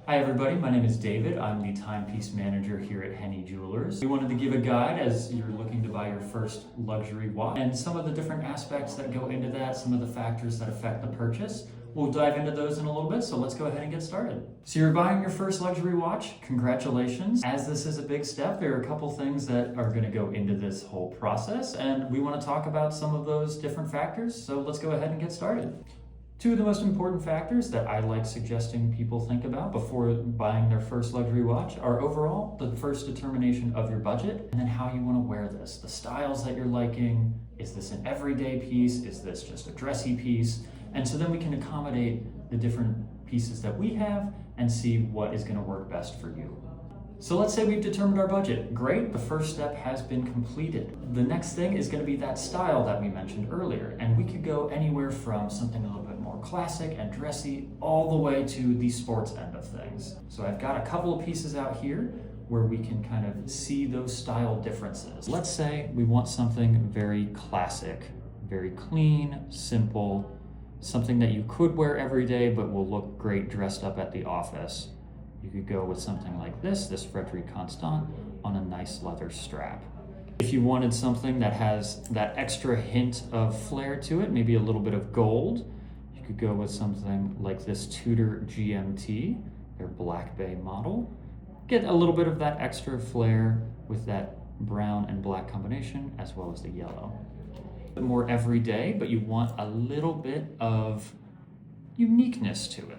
Hi everybody, my name is David. I'm the timepiece manager here at Henne Jewelers. We wanted to give a guide as you're looking to buy your first luxury watch and some of the different aspects that go into that, some of the factors that affect the purchase. We'll dive into those in a little bit, so let's go ahead and get started. So you're buying your first luxury watch, congratulations. As this is a big step, there are a couple things that are gonna go into this whole process, and we wanna talk about some of those different factors, so let's go ahead and get started. Two of the most important factors that I like suggesting people think about before buying their first luxury watch are overall the first determination of your budget and then how you want to wear this. The styles that you're liking, is this an everyday piece? Is this just a dressy piece? And so then we can accommodate the different pieces that we have and see what is going to work best for you. So let's say we've determined our budget. Great, the first step has been completed. The next thing is going to be that style that we mentioned earlier. And we could go anywhere from something a little bit more classic and dressy all the way to the sports end of things. So I've got a couple of pieces out here where we can kind of see those style differences. Let's say we want something very classic, very clean, simple, something that you could wear every day but will look great dressed up at the office. You could go with something like this Frederic Constant on a nice leather strap. If you wanted something that has that extra hint of flair to it, maybe a little bit of gold, you could go with something like this Tudor GMT, their Black Bay model. Get a little bit of that extra flair with that brown and black combination, as well as the yellow. A bit more everyday, but you want a little bit of uniqueness to it.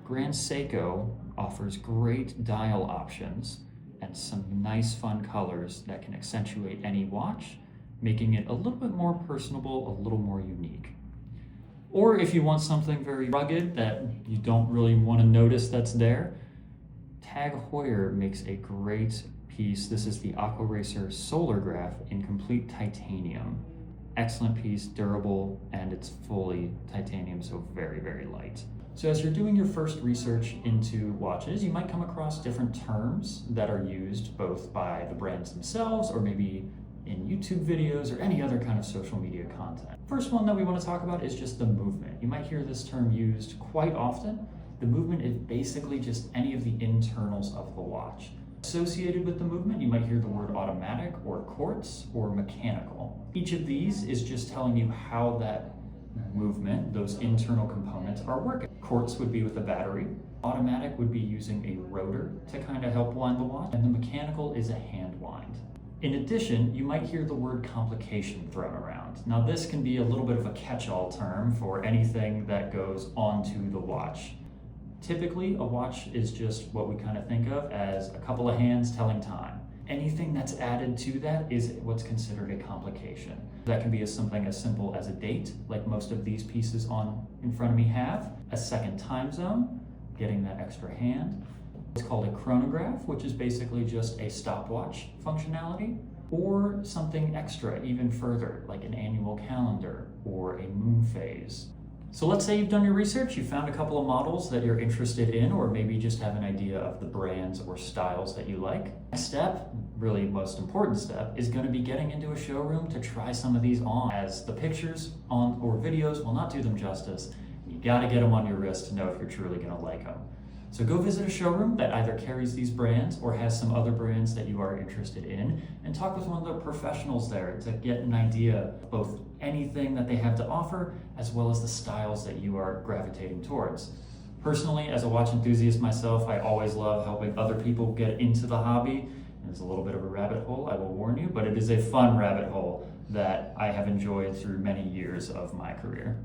Grand Seiko offers great dial options and some nice fun colors that can accentuate any watch, making it a little bit more personable, a little more unique. Or if you want something very rugged that you don't really want to notice that's there, Tag Heuer makes a great piece. This is the Aqua Racer Solargraph in complete titanium. Excellent piece, durable, and it's fully titanium, so very, very light. So as you're doing your first research into watches, you might come across different terms that are used both by the brands themselves or maybe in YouTube videos or any other kind of social media content. First one that we want to talk about is just the movement. You might hear this term used quite often. The movement is basically just any of the internals of the watch. Associated with the movement, you might hear the word automatic or quartz or mechanical. Each of these is just telling you how that movement, those internal components, are working. Quartz would be with a battery. Automatic would be using a rotor to kind of help wind the watch, and the mechanical is a hand wind. In addition, you might hear the word complication thrown around. Now this can be a little bit of a catch-all term for anything that goes onto the watch. Typically, a watch is just what we kind of think of as a couple of hands telling time. Anything that's added to that is what's considered a complication. That can be something as simple as a date, like most of these pieces on in front of me have, a second time zone, getting that extra hand. It's called a chronograph, which is basically just a stopwatch functionality, or something extra even further, like an annual calendar or a moon phase. So let's say you've done your research, you found a couple of models that you're interested in, or maybe just have an idea of the brands or styles that you like. Next step, really most important step, is going to be getting into a showroom to try some of these on, as the pictures on or videos will not do them justice. You got to get them on your wrist to know if you're truly going to like them. So go visit a showroom that either carries these brands or has some other brands that you are interested in, and talk with one of the professionals there to get an idea of both anything that they have to offer as well as the styles that you are gravitating towards. Personally, as a watch enthusiast myself, I always love helping other people get into the hobby. It's a little bit of a rabbit hole, I will warn you, but it is a fun rabbit hole that I have enjoyed through many years of my career.